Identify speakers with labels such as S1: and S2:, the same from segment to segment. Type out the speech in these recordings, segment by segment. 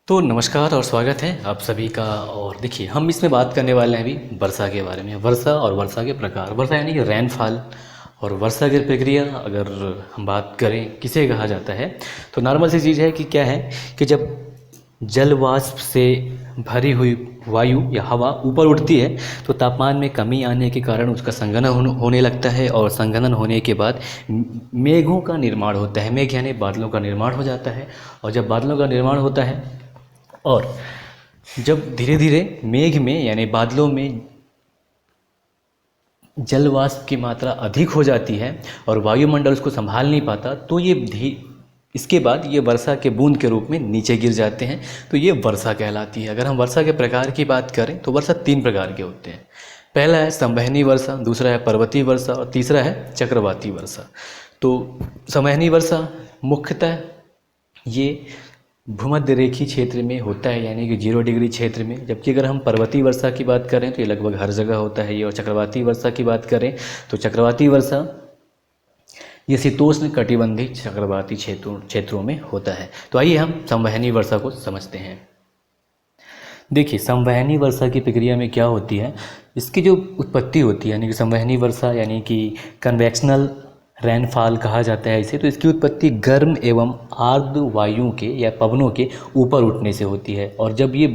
S1: तो नमस्कार और स्वागत है आप सभी का। और देखिए हम इसमें बात करने वाले हैं अभी वर्षा के बारे में। वर्षा और वर्षा के प्रकार। वर्षा यानी कि रेनफॉल। और वर्षा की प्रक्रिया अगर हम बात करें किसे कहा जाता है, तो नॉर्मल सी चीज़ है कि क्या है कि जब जल वाष्प से भरी हुई वायु या हवा ऊपर उठती है तो तापमान में कमी आने के कारण उसका संघनन होने लगता है। और संघनन होने के बाद मेघों का निर्माण होता है। मेघ यानी बादलों का निर्माण हो जाता है। और जब बादलों का निर्माण होता है और जब धीरे धीरे मेघ में यानी बादलों में जल वाष्प की मात्रा अधिक हो जाती है और वायुमंडल उसको संभाल नहीं पाता, तो इसके बाद ये वर्षा के बूंद के रूप में नीचे गिर जाते हैं। तो ये वर्षा कहलाती है। अगर हम वर्षा के प्रकार की बात करें तो वर्षा 3 प्रकार के होते हैं। पहला है संवहनी वर्षा, दूसरा है पर्वतीय वर्षा और तीसरा है चक्रवाती वर्षा। तो संवहनी वर्षा मुख्यतः ये भूमध्य रेखीय क्षेत्र में होता है, यानी कि 0 डिग्री क्षेत्र में। जबकि अगर हम पर्वतीय वर्षा की बात करें तो ये लगभग हर जगह होता है ये। और चक्रवाती वर्षा की बात करें तो चक्रवाती वर्षा ये शीतोष्ण कटिबंधीय चक्रवाती क्षेत्रों में होता है। तो आइए हम संवहनी वर्षा को समझते हैं। देखिए संवहनी वर्षा की प्रक्रिया में क्या होती है, इसकी जो उत्पत्ति होती है यानी कि संवहनी वर्षा यानी कि कन्वेक्शनल रेनफॉल कहा जाता है इसे। तो इसकी उत्पत्ति गर्म एवं आर्द्र वायुओं के या पवनों के ऊपर उठने से होती है। और जब ये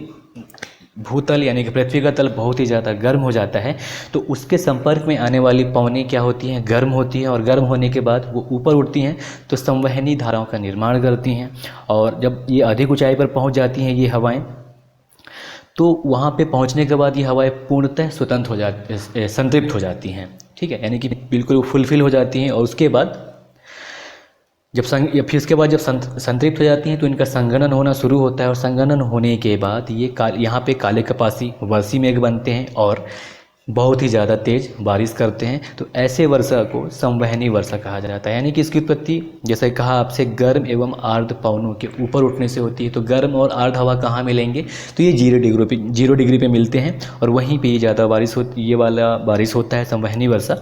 S1: भूतल यानी कि पृथ्वी का तल बहुत ही ज़्यादा गर्म हो जाता है तो उसके संपर्क में आने वाली पवनें क्या होती हैं, गर्म होती हैं। और गर्म होने के बाद वो ऊपर उठती हैं तो संवहनी धाराओं का निर्माण करती हैं। और जब ये अधिक ऊंचाई पर पहुंच जाती हैं ये हवाएं, तो वहाँ पे पहुँचने के बाद ये हवाएं पूर्णतः स्वतंत्र हो जाती, संतृप्त हो जाती हैं। ठीक है, यानी कि बिल्कुल फुलफिल हो जाती हैं। और उसके बाद या फिर उसके बाद जब संतृप्त हो जाती हैं तो इनका संघनन होना शुरू होता है। और संघनन होने के बाद ये यहाँ पे काले कपासी वर्षी मेघ बनते हैं और बहुत ही ज़्यादा तेज़ बारिश करते हैं। तो ऐसे वर्षा को संवहनी वर्षा कहा जाता है। यानी कि इसकी उत्पत्ति जैसे कहा आपसे गर्म एवं आर्द्र पवनों के ऊपर उठने से होती है। तो गर्म और आर्द्र हवा कहाँ मिलेंगे, तो ये 0 डिग्री पे मिलते हैं और वहीं पे ये ज़्यादा बारिश होती, ये वाला बारिश होता है संवहनी वर्षा।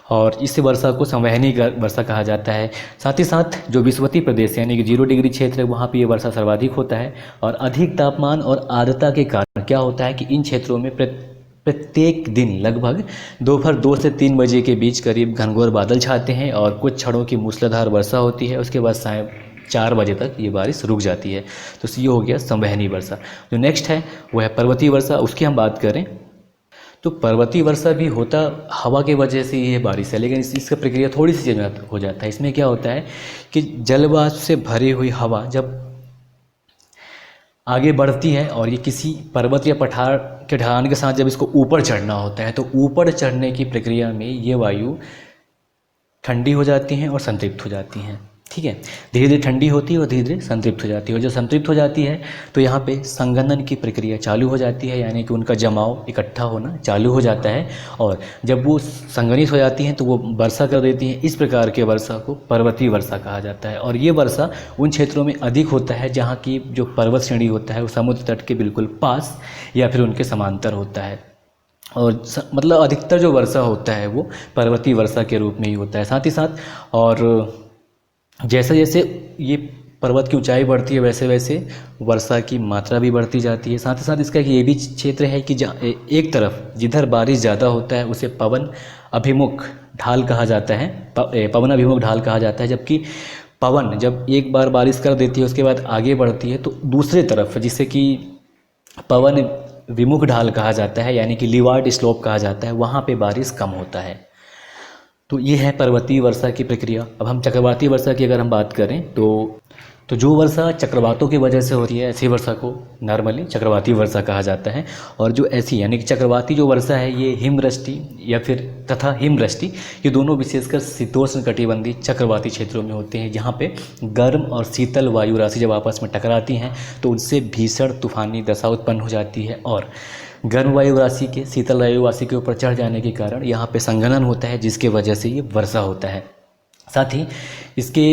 S1: और इस वर्षा को संवहनी वर्षा कहा जाता है। साथ ही साथ जो विषुवतीय प्रदेश यानी कि 0 डिग्री क्षेत्र है वहाँ पे ये वर्षा सर्वाधिक होता है। और अधिक तापमान और आर्द्रता के कारण क्या होता है कि इन क्षेत्रों में प्रत्येक दिन लगभग दोपहर 2 से 3 बजे के बीच करीब घनघोर बादल छाते हैं और कुछ क्षणों की मूसलाधार वर्षा होती है। उसके बाद सायं 4 बजे तक ये बारिश रुक जाती है। तो ये हो गया संवहनी वर्षा। जो नेक्स्ट है वो है पर्वतीय वर्षा। उसकी हम बात करें तो पर्वतीय वर्षा भी होता हवा के वजह से ये बारिश है, लेकिन इसका प्रक्रिया थोड़ी सी हो जाता है। इसमें क्या होता है कि जलवाष्प से भरी हुई हवा जब आगे बढ़ती है और ये किसी पर्वत या पठार के ढलान के साथ जब इसको ऊपर चढ़ना होता है तो ऊपर चढ़ने की प्रक्रिया में ये वायु ठंडी हो जाती हैं और संतृप्त हो जाती हैं। ठीक है, धीरे धीरे ठंडी होती है और धीरे धीरे संतृप्त हो जाती है। और जब संतृप्त हो जाती है तो यहाँ पे संघनन की प्रक्रिया चालू हो जाती है, यानी कि उनका जमाव इकट्ठा होना चालू हो जाता है। और जब वो संघनित हो जाती हैं तो वो वर्षा कर देती हैं। इस प्रकार के वर्षा को पर्वतीय वर्षा कहा जाता है। और ये वर्षा उन क्षेत्रों में अधिक होता है जहाँ की जो पर्वत श्रेणी होता है वो समुद्र तट के बिल्कुल पास या फिर उनके समांतर होता है। और मतलब अधिकतर जो वर्षा होता है वो पर्वतीय वर्षा के रूप में ही होता है। साथ ही साथ और जैसे जैसे ये पर्वत की ऊंचाई बढ़ती है वैसे वैसे वर्षा की मात्रा भी बढ़ती जाती है। साथ ही साथ इसका ये भी क्षेत्र है कि एक तरफ जिधर बारिश ज़्यादा होता है उसे पवन अभिमुख ढाल कहा जाता है, पवन अभिमुख ढाल कहा जाता है। जबकि पवन जब एक बार बारिश कर देती है उसके बाद आगे बढ़ती है तो दूसरे तरफ जिसे कि पवन विमुख ढाल कहा जाता है, यानी कि लीवार्ड स्लोप कहा जाता है, वहाँ पे बारिश कम होता है। तो ये है पर्वतीय वर्षा की प्रक्रिया। अब हम चक्रवाती वर्षा की अगर हम बात करें तो जो वर्षा चक्रवातों की वजह से होती है ऐसी वर्षा को नॉर्मली चक्रवाती वर्षा कहा जाता है। और जो ऐसी यानी कि चक्रवाती जो वर्षा है ये हिमवृष्टि या फिर तथा हिमवृष्टि ये दोनों विशेषकर शीतोष्ण कटिबंधीय चक्रवाती क्षेत्रों में होते हैं, जहाँ पे गर्म और शीतल वायु राशि जब आपस में टकराती हैं तो उनसे भीषण तूफानी दशा उत्पन्न हो जाती है। और गर्म वायु राशि के शीतल वायु राशि के ऊपर चढ़ जाने के कारण यहाँ पे संघनन होता है, जिसके वजह से ये वर्षा होता है। साथ ही इसके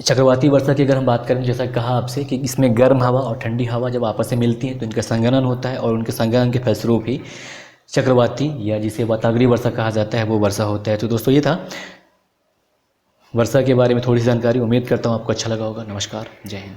S1: चक्रवाती वर्षा की अगर हम बात करें, जैसा कहा आपसे कि इसमें गर्म हवा और ठंडी हवा जब आपस में मिलती हैं तो इनका संघनन होता है और उनके संघनन के फलस्वरूप ही चक्रवाती या जिसे वातावरीय वर्षा कहा जाता है वो वर्षा होता है। तो दोस्तों ये था वर्षा के बारे में थोड़ी सी जानकारी। उम्मीद करता हूँ आपको अच्छा लगा होगा। नमस्कार, जय हिंद।